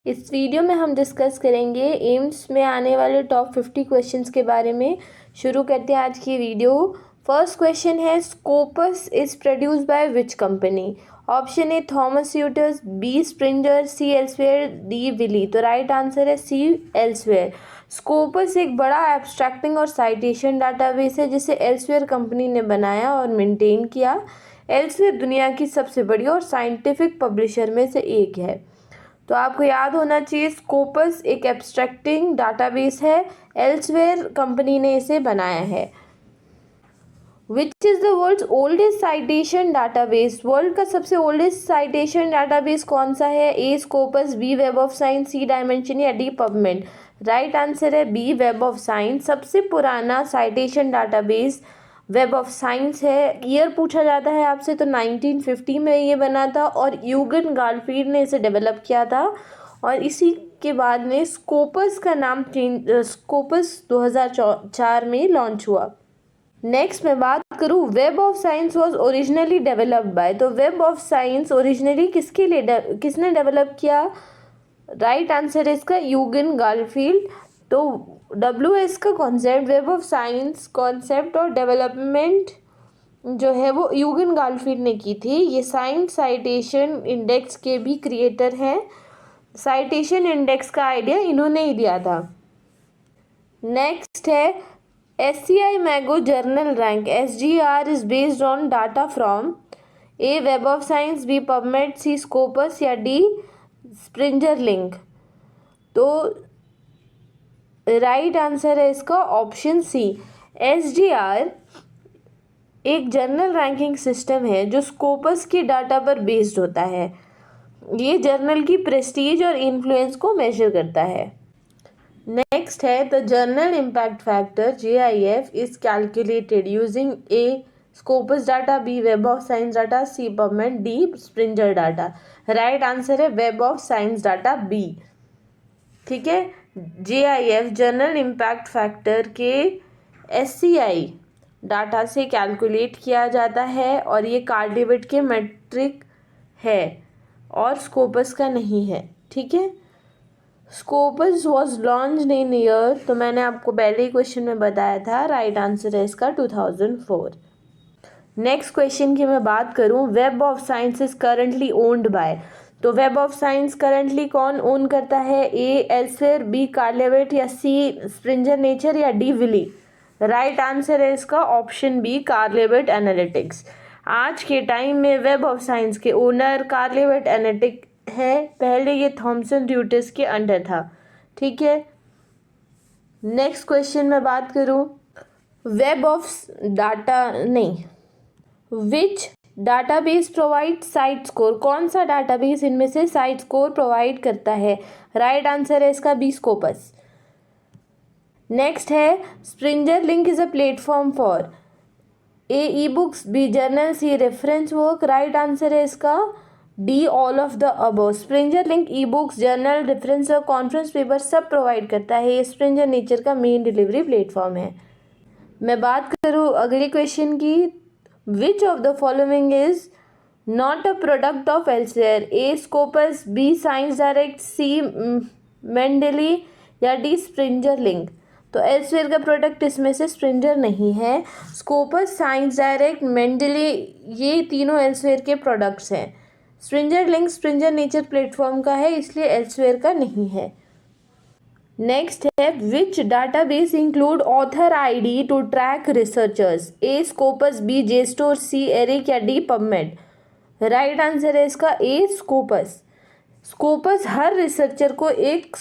इस वीडियो में हम डिस्कस करेंगे एम्स में आने वाले टॉप 50 क्वेश्चंस के बारे में। शुरू करते हैं आज की वीडियो। फर्स्ट क्वेश्चन है, Scopus is produced by which company? Option A Thomas Reuters, B Springer, C Elsevier, D Wiley. तो राइट आंसर है सी एल्सवेयर। स्कोपस एक बड़ा एब्स्ट्रैक्टिंग और साइटेशन डाटाबेस है जिसे एल्सवेयर कंपनी ने बनाया और मेंटेन किया। एल्सवेयर दुनिया की सबसे बड़ी और साइंटिफिक पब्लिशर में से एक है। तो आपको याद होना चाहिए, स्कोपस एक एब्स्ट्रैक्टिंग डाटाबेस है, एल्सवेयर कंपनी ने इसे बनाया है। Which is the world's oldest citation database? World का सबसे ओल्डेस्ट साइटेशन डाटाबेस कौन सा है? A Scopus, B web of science, C dimension या डी पबमेड। राइट आंसर है बी वेब ऑफ साइंस। सबसे पुराना citation database Web of Science है। ईयर पूछा जाता है आपसे तो 1950 में ये बना था और यूगन गारफील्ड ने इसे डेवलप किया था और इसी के बाद में स्कोपस का नाम स्कोपस 2004 में लॉन्च हुआ। नेक्स्ट मैं बात करूँ, web of science was originally developed by. तो वेब ऑफ साइंस ओरिजिनली किसने डेवलप किया? राइट आंसर है इसका यूगन गारफील्ड। तो WS का concept, web of science concept और डेवलपमेंट जो है वो यूगन गारफील्ड ने की थी। ये साइंस साइटेशन इंडेक्स के भी क्रिएटर हैं। साइटेशन इंडेक्स का आइडिया इन्होंने ही दिया था। नेक्स्ट है, SCI mago journal rank SGR is based on data from A web of science, B PubMed, C Scopus या डी स्प्रिंगर लिंक। तो राइट आंसर है इसका ऑप्शन सी। SGR एक जर्नल रैंकिंग सिस्टम है जो स्कोपस के data पर based होता है। ये जर्नल की प्रेस्टीज और इन्फ्लुएंस को मेजर करता है। नेक्स्ट है, the journal impact factor JIF is calculated using A Scopus data, B web of Science data, C PubMed, D Springer data. Right answer है web of Science data B. ठीक है, JIF journal impact factor के SCI data से calculate किया जाता है और ये कार्डिविट के मेट्रिक है और स्कोपस का नहीं है। ठीक है, Scopus was launched in year, तो मैंने आपको पहले ही क्वेश्चन में बताया था। राइट आंसर है इसका 2004। नेक्स्ट क्वेश्चन की मैं बात करूं, web of science is currently owned by. तो वेब ऑफ साइंस करंटली कौन ओन करता है? ए एल्सवेयर, बी कार्लेवेट या सी स्प्रिंगर नेचर या डी विली। राइट आंसर है इसका ऑप्शन बी कार्लेवेट एनालिटिक्स। आज के टाइम में वेब ऑफ साइंस के ओनर कार्लेवेट एनालिटिक है। पहले ये थॉमसन र्यूटर्स के अंडर था। ठीक है, नेक्स्ट क्वेश्चन में बात करूं, वेब ऑफ डाटा नहीं, विच डाटाबेस प्रोवाइड साइट स्कोर? कौन सा डाटाबेस इनमें से साइट स्कोर प्रोवाइड करता है? राइट आंसर है इसका बी स्कोपस। नेक्स्ट है, Springer link is a platform for A ebooks, B journal, C reference work. Right answer है इसका D all of the above. Springer link ebooks, journal, reference और conference paper सब provide करता है। ये Springer Nature का main delivery platform है। मैं बात करूँ अगले क्वेश्चन की, which of the following is not a product of Elsevier? A Scopus, B science direct, C Mendeley या डी स्प्रिंगर लिंक। तो एल्सवेयर का प्रोडक्ट इसमें से स्प्रिंगर नहीं है। स्कोपस, साइंस डायरेक्ट, मेंडली ये तीनों एल्सवेयर के प्रोडक्ट्स हैं। Springer Link Springer Nature platform का है, इसलिए एल्सवेयर का नहीं है। नेक्स्ट है, which database include author ID to track researchers? A Scopus, B JSTOR, C ERIC या डी पबमेड। राइट आंसर है इसका ए स्कोपस। स्कोपस हर रिसर्चर को एक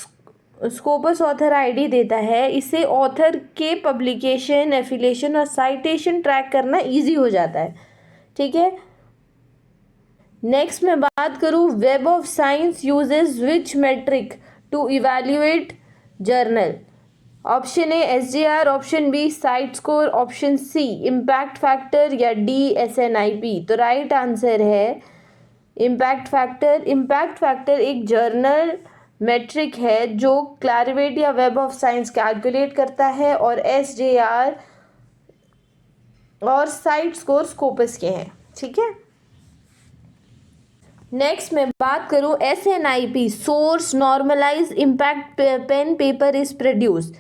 स्कोपस ऑथर ID देता है। इससे ऑथर के पब्लिकेशन, एफिलिएशन और साइटेशन ट्रैक करना इजी हो जाता है। ठीक है, नेक्स्ट मैं बात करूँ, web of science uses which metric to evaluate journal? Option A SGR, option B cite score, option C impact factor या डी SNIP। तो राइट आंसर है इम्पैक्ट फैक्टर। इम्पैक्ट फैक्टर एक जर्नल मेट्रिक है जो क्लैरिवेट या वेब ऑफ साइंस कैलकुलेट करता है और SGR और साइट स्कोर स्कोपस के हैं। ठीक है, नेक्स्ट मैं बात करूँ SNIP, source normalize impact per paper is produce.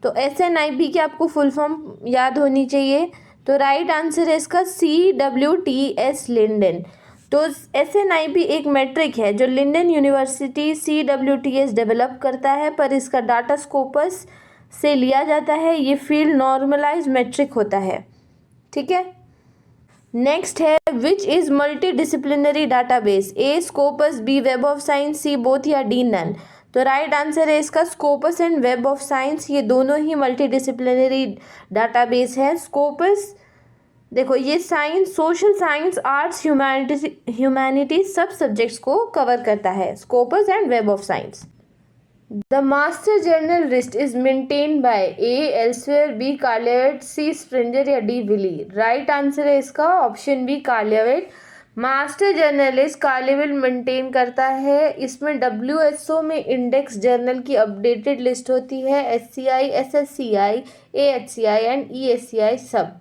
तो SNIP की आपको फुल फॉर्म याद होनी चाहिए। तो राइट आंसर है इसका CWTS लिंडन। तो SNIP एक मेट्रिक है जो लिंडन यूनिवर्सिटी CWTS डेवलप करता है, पर इसका डाटा स्कोपस से लिया जाता है। ये फील्ड नॉर्मलाइज मेट्रिक होता है, ठीक है। नेक्स्ट है which is multidisciplinary database, A Scopus, B web of science, C both या डी नन। तो राइट आंसर है इसका Scopus and web of science, ये दोनों ही मल्टी डिसिप्लिनरी डाटाबेस है। स्कोपस देखो ये science, social science, arts, humanities सब सब्जेक्ट्स को कवर करता है, Scopus and web of science. The master journal list is maintained by A. Elsewhere, B. Carlevett, C. Springer या D. Wiley। राइट आंसर है इसका option B Clarivate. Master journal list Clarivate maintain करता है। इसमें WSO में index journal की updated list होती है, SCI, SSCI, AHCI and ESCI सब,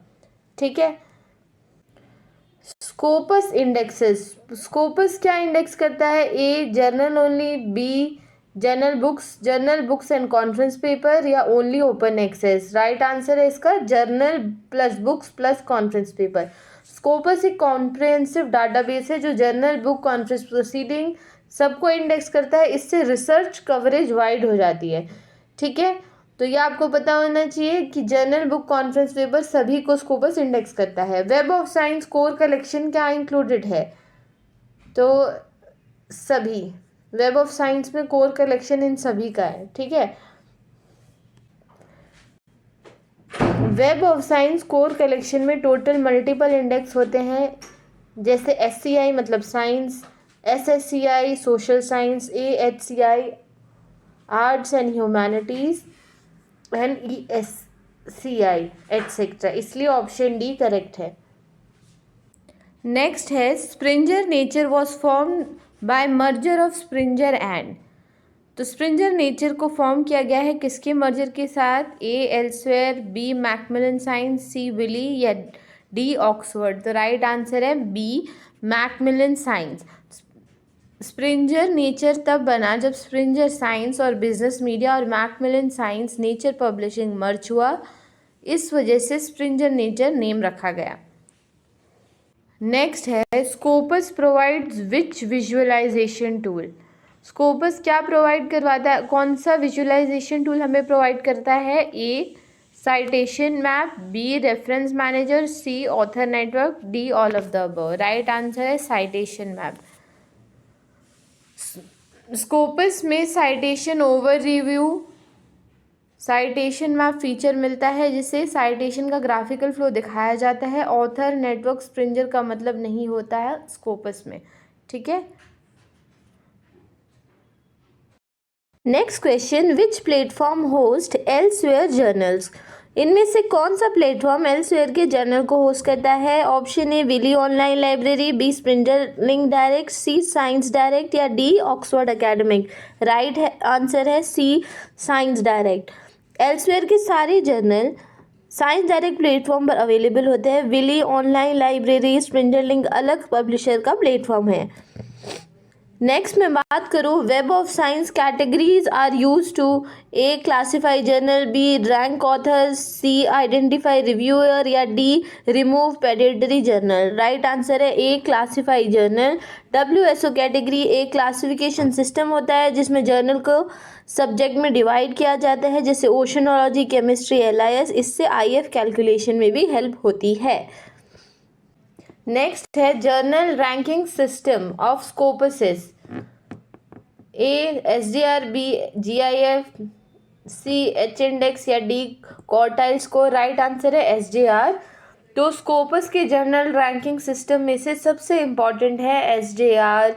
ठीक है। स्कोपस इंडेक्सेस, स्कोपस क्या इंडेक्स करता है? A journal only, B journal books and conference paper या only open access. Right answer है इसका journal plus books plus conference paper. Scopus एक कॉम्प्रिहेंसिव डाटाबेस है जो जर्नल बुक कॉन्फ्रेंस प्रोसीडिंग सबको इंडेक्स करता है। इससे रिसर्च कवरेज वाइड हो जाती है, ठीक है। तो ये आपको पता होना चाहिए कि जर्नल बुक कॉन्फ्रेंस पेपर सभी को स्कोपस इंडेक्स करता है। Web of science core collection क्या इंक्लूडेड है? तो सभी, वेब ऑफ साइंस में कोर कलेक्शन इन सभी का है, ठीक है। Web of science core collection में टोटल मल्टीपल इंडेक्स होते हैं, जैसे SCI मतलब science, SSCI social science, AHCI arts and humanities and ESCI etcetera. इसलिए ऑप्शन डी करेक्ट है। नेक्स्ट है Springer nature was form by merger of Springer and. तो Springer nature को फॉर्म किया गया है किसके मर्जर के साथ? A Elsevier, B Macmillan science, C Wiley या D ऑक्सफोर्ड। तो राइट आंसर है B Macmillan science. Springer Nature तब बना जब स्प्रिंजर साइंस और बिजनेस मीडिया और Macmillan science Nature publishing merge हुआ, इस वजह से स्प्रिंजर नेचर नेम रखा गया। नेक्स्ट है स्कोपस प्रोवाइड्स विच विजुअलाइजेशन टूल। स्कोपस क्या प्रोवाइड करवाता है, कौन सा विजुअलाइजेशन टूल हमें प्रोवाइड करता है? A citation map, B reference manager, C author network, D all of the above. Right answer है साइटेशन मैप। स्कोपस में citation overview, citation map feature मिलता है जिससे साइटेशन का ग्राफिकल फ्लो दिखाया जाता है। ऑथर नेटवर्क स्प्रिंजर का मतलब नहीं होता है स्कोपस में, ठीक है। Next question, which platform host Elsevier journals. इनमें से कौन सा प्लेटफॉर्म एल्सवेयर के जर्नल को होस्ट करता है? Option A Wiley online library, B Springer link direct, C Science Direct या D Oxford academic. Right answer है सी साइंस डायरेक्ट। एल्सवेयर के सारे जर्नल साइंस डायरेक्ट प्लेटफॉर्म पर अवेलेबल होते हैं। Wiley online library, Springer link अलग publisher का platform है। नेक्स्ट मैं बात करूँ web of Science categories are use to A classify journal, B rank authors, C identify reviewer या D remove predatory journal. Right answer है A classify journal. WSO category एक classification system होता है जिसमें जर्नल को सब्जेक्ट में divide किया जाता है, जैसे ओशनोलॉजी, केमिस्ट्री, LIS। इससे IF कैलकुलेशन में भी हेल्प होती है। नेक्स्ट है journal ranking system of Scopuses. A SDR, B GIF, C H index या D quartile score. Right answer है SDR। तो स्कोपस के जर्नल रैंकिंग सिस्टम में से सबसे इम्पॉर्टेंट है SDR,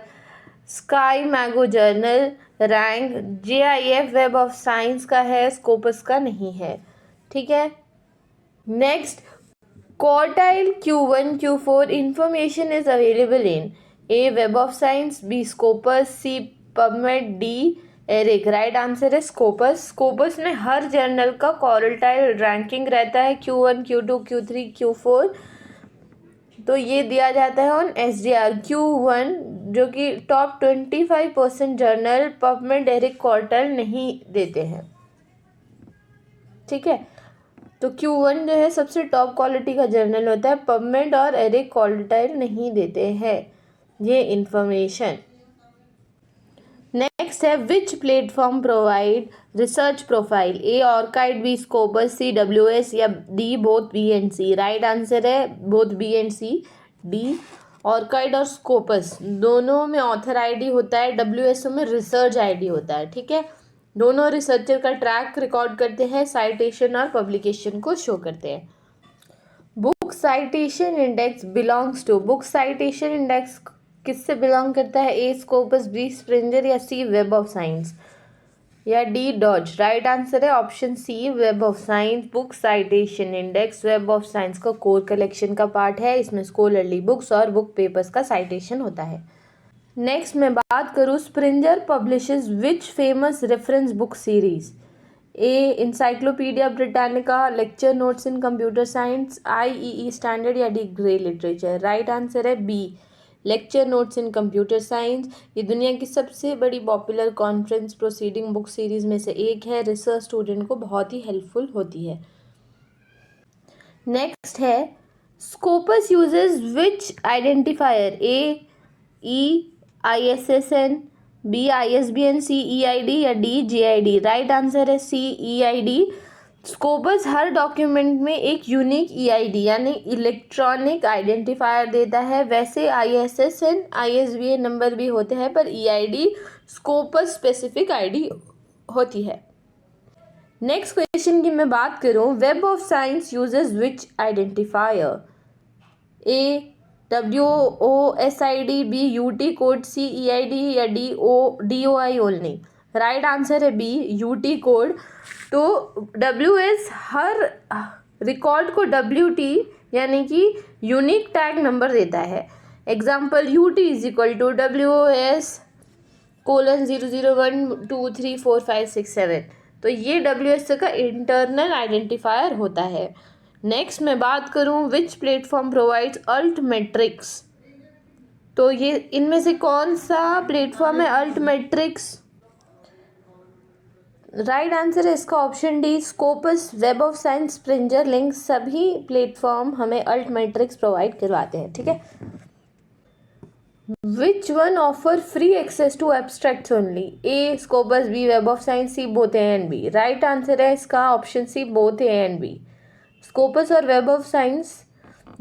SCImago journal rank. GIF Web of science का है, स्कोपस का नहीं है, ठीक है। Next quartile Q1 Q4 information is available in A web of science, B Scopus, C PubMed, D ERIC. Right answer है Scopus. Scopus में हर जर्नल का क्वार्टाइल रैंकिंग रहता है, Q1 Q2 Q3 Q4, तो ये दिया जाता है ऑन SDR Q1, जो कि टॉप 25% जर्नल पबमेड एरिक कॉर्टल नहीं देते हैं। ठीक है, तो Q1 जो है सबसे टॉप क्वालिटी का जर्नल होता है, पबमेड और एरिक कॉर्टल नहीं देते हैं ये इंफॉर्मेशन। नेक्स्ट है which platform provide research profile, A ORCID, B Scopus, C WS या D both B and C. Right answer है both B and C, D. ORCID और स्कोपस दोनों में ऑथर आईडी होता है, WSO में रिसर्च आईडी होता है। ठीक है, दोनों रिसर्चर का ट्रैक रिकॉर्ड करते हैं, साइटेशन और पब्लिकेशन को शो करते हैं। Book citation index belongs to, book citation index किससे बिलोंग करता है, ए स्कोपस, बी स्प्रिंजर या सी वेब ऑफ साइंस या डी डॉज। राइट आंसर है option C web of science. Book citation index web of science का core collection का part है, इसमें स्कॉलरली बुक्स और बुक पेपर्स का साइटेशन होता है। नेक्स्ट मैं बात करूँ, Springer publishes which famous reference book series, A encyclopedia Britannica, lecture notes in computer science, IEE standard या D grey literature. Right answer है B lecture notes in computer science. ये दुनिया की सबसे बड़ी popular conference proceeding book series में से एक है, रिसर्च स्टूडेंट को बहुत ही हेल्पफुल होती है। नेक्स्ट है Scopus uses which identifier, A ISSN, B ISBN, C EID या डी GID। राइट आंसर है सी EID। स्कोपस हर डॉक्यूमेंट में एक यूनिक EID यानी इलेक्ट्रॉनिक आइडेंटिफायर देता है। वैसे ISSN ISBN नंबर भी होते हैं, पर EID स्कोपस स्पेसिफिक ID होती है। नेक्स्ट क्वेश्चन की मैं बात करूं, web of science uses which identifier, a WOSID, b UT code, c EID या d DOI only. Right answer है बी UT कोड। तो WS हर रिकॉर्ड को WT यानी कि यूनिक टैग नंबर देता है। Example UT is equal to WOS colon 001234567। तो ये WS का इंटरनल आइडेंटिफायर होता है। नेक्स्ट मैं बात करूं, which platform provides altmetrics, तो ये इनमें से कौन सा प्लेटफॉर्म है अल्ट मैट्रिक्स। राइट आंसर है इसका option D Scopus, web of science, Springer, link, सभी प्लेटफॉर्म हमें अल्ट मैट्रिक्स प्रोवाइड करवाते हैं। ठीक है, which one offer free access to abstracts only, A Scopus, B web of science, C both A and B. Right answer है इसका option C both A and B. Scopus और web of science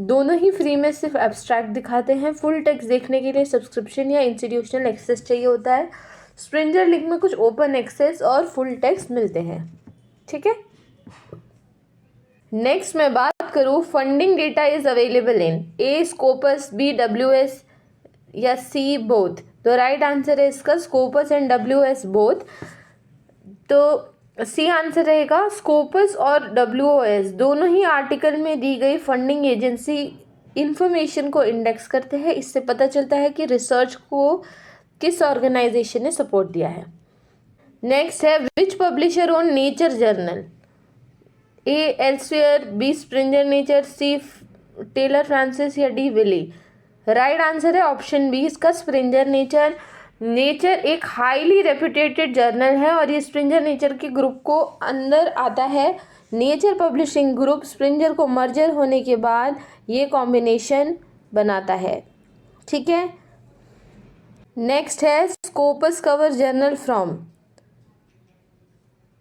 दोनों ही free में सिर्फ abstract दिखाते हैं, full text देखने के लिए सब्सक्रिप्शन या इंस्टीट्यूशनल एक्सेस चाहिए होता है। स्प्रिंजर लिंक में कुछ ओपन एक्सेस और फुल टेक्स्ट मिलते हैं। ठीक है, नेक्स्ट मैं बात करूँ, funding data is available in, A Scopus, B WS या सी बोथ। तो राइट आंसर है इसका स्कोपस एंड WS बोथ। तो सी आंसर रहेगा, स्कोपस और WOS दोनों ही आर्टिकल में दी गई फंडिंग एजेंसी इंफॉर्मेशन को इंडेक्स करते हैं। इससे पता चलता है कि रिसर्च को किस ऑर्गेनाइजेशन ने सपोर्ट दिया है। नेक्स्ट है विच पब्लिशर ओन नेचर जर्नल, ए एल्सवेयर, बी स्प्रिंजर नेचर, सी टेलर फ्रांसिस या डी विली। राइट आंसर है ऑप्शन बी इसका स्प्रिंजर नेचर। नेचर एक हाईली रेप्यूटेटेड जर्नल है और ये स्प्रिंजर नेचर के ग्रुप को अंदर आता है। नेचर पब्लिशिंग ग्रुप स्प्रिंजर को मर्जर होने के बाद ये कॉम्बिनेशन बनाता है। ठीक है, नेक्स्ट है Scopus cover journal from,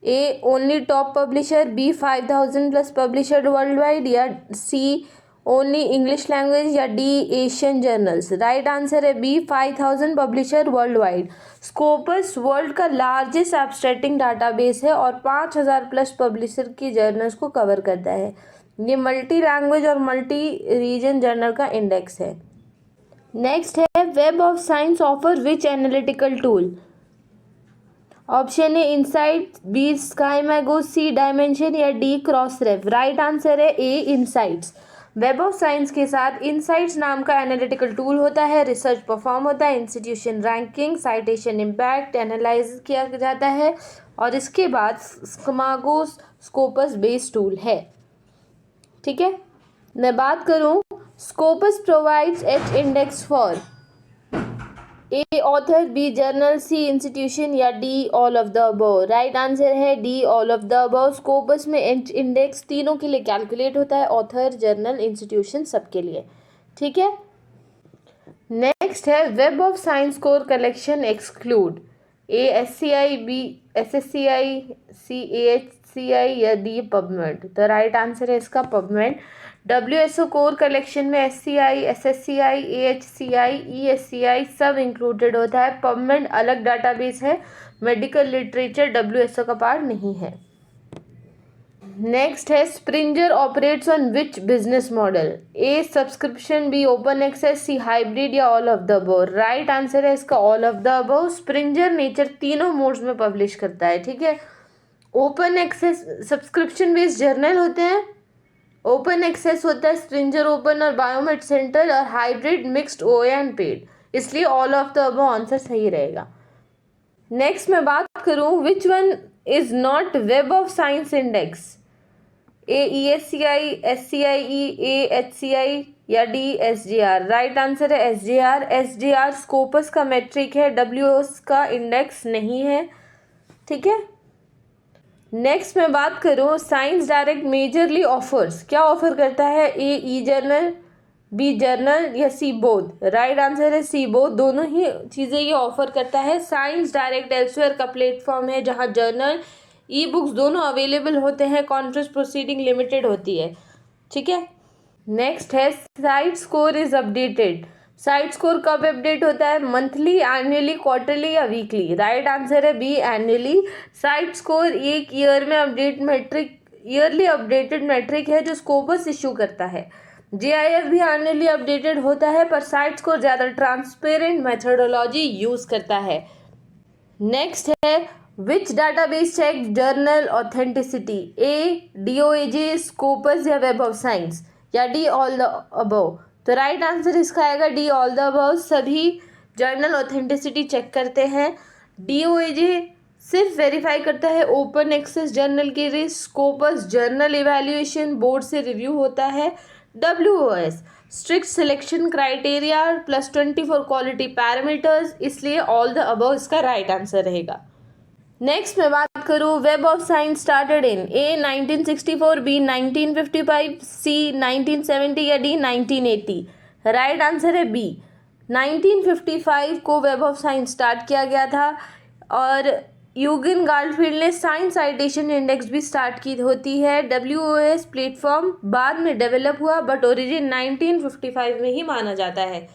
A only top publisher, B 5000 plus publisher worldwide या सी ओनली इंग्लिश लैंग्वेज या D Asian journals. Right answer है B 5000 publisher worldwide. Scopus world का लार्जेस्ट एब्स्ट्रैक्टिंग डाटाबेस है और 5000 plus publisher की journals को cover करता है। ये मल्टी लैंग्वेज और मल्टी रीजन जर्नल का इंडेक्स है। नेक्स्ट है web of Science offer which analytical tool, option A InCites, B SCImago, C dimension या डी क्रॉसरेफ। राइट आंसर है A InCites. Web of Science के साथ इनसाइट्स नाम का एनालिटिकल टूल होता है, रिसर्च परफॉर्म होता है, institution ranking, citation impact analyse किया जाता है और इसके बाद स्काईमैगो स्कोपस बेस्ड टूल है। ठीक है, मैं बात करूं Scopus provides H index for A author, B journal, C institution या D all of the above. Right answer है D all of the above. Scopus में एच इंडेक्स तीनों के लिए कैलकुलेट होता है, ऑथर, जर्नल, इंस्टीट्यूशन सबके लिए। ठीक है। नेक्स्ट है web of science core collection exclude A SCI, B SSCI, C AHCI या डी पबमेड। तो राइट आंसर है इसका पबमेड। WSO कोर कलेक्शन में SCI, SSCI, AHCI, ESCI सब इंक्लूडेड होता है। पबमेड अलग डाटाबेस है, मेडिकल लिटरेचर WSO का पार्ट नहीं है। नेक्स्ट है Springer operates on which business model, A subscription, B open access, C hybrid या all of the above. Right answer है इसका all of the above. Springer Nature तीनों modes में publish करता है। ठीक है। Open access subscription based journal होते हैं, ओपन एक्सेस होता है स्प्रिंगर ओपन और बायोमेड सेंटर, और hybrid mixed OA and paid, इसलिए all of the above answer सही रहेगा। नेक्स्ट मैं बात करूं which one is not web of science index, A ESCI, SCIE, AHCI या डी SGR। राइट आंसर है SGR। SGR स्कोपस का मेट्रिक है, WS का इंडेक्स नहीं है। ठीक है। नेक्स्ट मैं बात करूँ साइंस डायरेक्ट मेजरली ऑफर्स, क्या ऑफर करता है, ए ई जर्नल, बी जर्नल या सी बोथ। राइट आंसर है सी बोथ, दोनों ही चीज़ें ये ऑफर करता है। साइंस डायरेक्ट एल्सवेयर का प्लेटफॉर्म है जहाँ जर्नल, ई बुक्स दोनों अवेलेबल होते हैं, कॉन्फ्रेंस प्रोसीडिंग लिमिटेड होती है। ठीक है। नेक्स्ट है cite score is updated, cite score कब अपडेट होता है, मंथली, एनुअली, क्वार्टरली या वीकली। राइट आंसर है बी एनुअली। साइट स्कोर एक ईयर में update metric, yearly updated metric है जो स्कोपस इशू करता है। GIF भी एनुअली अपडेटेड होता है, पर साइट स्कोर ज़्यादा ट्रांसपेरेंट मेथोडोलॉजी यूज़ करता है। नेक्स्ट है which database check journal authenticity, A DOAJ, Scopus या वेब ऑफ साइंस या डी ऑल द अबव। तो राइट आंसर इसका आएगा डी ऑल द अबव। सभी जर्नल ऑथेंटिसिटी चेक करते हैं। DOAJ सिर्फ वेरीफाई करता है ओपन एक्सेस जर्नल के लिए, स्कोपस जर्नल इवैल्यूएशन बोर्ड से रिव्यू होता है। WOS strict selection criteria +20 for quality parameters, इसलिए ऑल द अबव इसका राइट आंसर रहेगा। नेक्स्ट मैं बात करूँ web of Science started in A 1964, B 1955, C 1970 या डी 1980। राइट आंसर है बी 1955 को वेब ऑफ साइंस स्टार्ट किया गया था, और यूगन गार्डफील्ड ने साइंस साइटेशन इंडेक्स भी स्टार्ट की होती है। WOS प्लेटफॉर्म बाद में डेवलप हुआ, बट ओरिजिन 1955 में ही माना जाता है।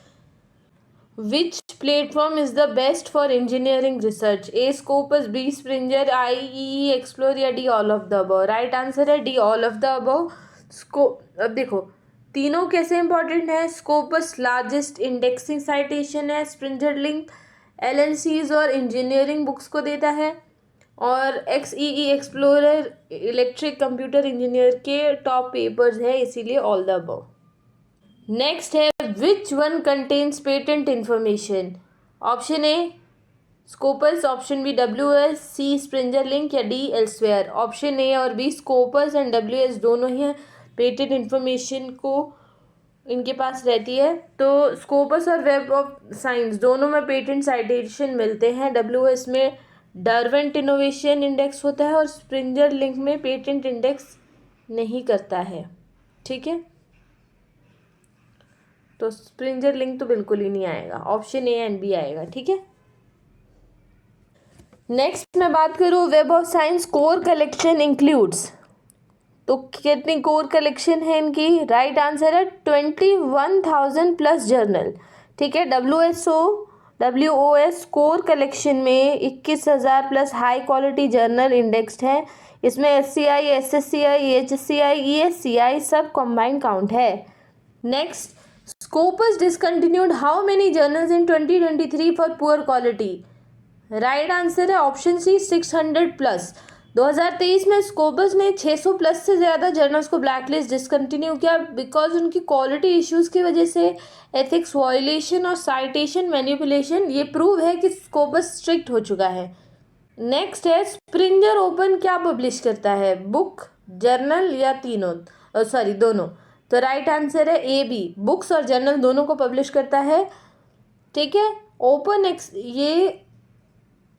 Which platform is the best for engineering research, A Scopus, B Springer, IEE Xplore या D all of the above. Right answer है D all of the above. अब देखो तीनों कैसे इंपॉर्टेंट है। स्कोपस लार्जेस्ट इंडेक्सिंग साइटेशन है, Springer link LNCs और engineering books को देता है, और XEE explorer electric computer engineer के टॉप पेपर्स है, इसीलिए ऑल द अबव। नेक्स्ट है which one contains patent information, option A Scopus, option B WS, C Springer link या डी एल्सवेयर। ऑप्शन ए और बी स्कोपस एंड WS दोनों ही patent information को इनके पास रहती है। तो स्कोपस और वेब ऑफ साइंस दोनों में पेटेंट साइटेशन मिलते हैं। WS में डरवेंट इनोवेशन इंडेक्स होता है, और स्प्रिंगर लिंक में पेटेंट इंडेक्स नहीं करता है। ठीक है। तो स्प्रिंगर लिंक तो बिल्कुल ही नहीं आएगा, ऑप्शन ए एंड बी आएगा। ठीक है। नेक्स्ट मैं बात करूँ web of science core collection includes, तो कितनी कोर कलेक्शन है इनकी। राइट आंसर है 21,000 प्लस जर्नल। ठीक है। WOS कोर कलेक्शन में 21,000 plus high quality journal indexed है। इसमें SCI, SSCI, HCI, ESCI सब कॉम्बाइंड काउंट है। Next Scopus discontinued how many journals in 2023 for poor quality. Right answer है ऑप्शन सी 600 plus. 2023 में स्कोपस ने 600 प्लस से ज़्यादा जर्नल्स को ब्लैकलिस्ट डिसकंटिन्यू किया, बिकॉज उनकी क्वालिटी इश्यूज़ की वजह से, एथिक्स वायलेशन और साइटेशन मैनिपुलेशन, ये प्रूव है कि स्कोपस स्ट्रिक्ट हो चुका है। नेक्स्ट है स्प्रिंगर ओपन क्या पब्लिश करता है, बुक, जर्नल या दोनों। तो राइट आंसर है ए बी, बुक्स और जर्नल दोनों को पब्लिश करता है। ठीक है, ये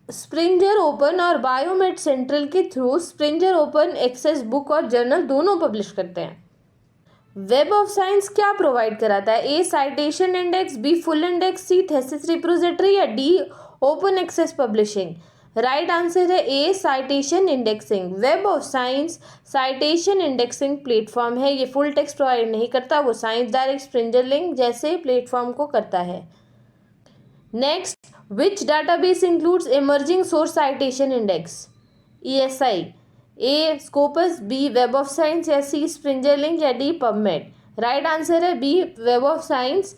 स्प्रिंजर ओपन और बायोमेड सेंट्रल के through Springer open access book और जर्नल दोनों पब्लिश करते हैं। वेब ऑफ साइंस क्या प्रोवाइड कराता है? A citation index, B full index, C thesis repository या D open access publishing. Right answer है A citation indexing. Web of science citation indexing platform है, ये फुल टेक्स्ट प्रोवाइड नहीं करता, वो साइंस डायरेक्ट, स्प्रिंजर लिंक जैसे platform को करता है। Next, which database includes emerging source citation index? ESI, A Scopus, B web of science या सी स्प्रिंजर लिंक या डी पबमेड। राइट आंसर है B web of Science.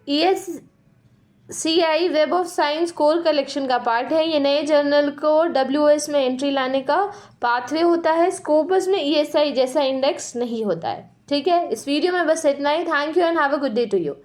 ESCI Web of science core collection का part है, ये नए journal को WOS में entry लाने का पाथवे होता है। स्कोपस में ESI जैसा इंडेक्स नहीं होता है। ठीक है, इस वीडियो में बस इतना ही। Thank you and have a good day to you.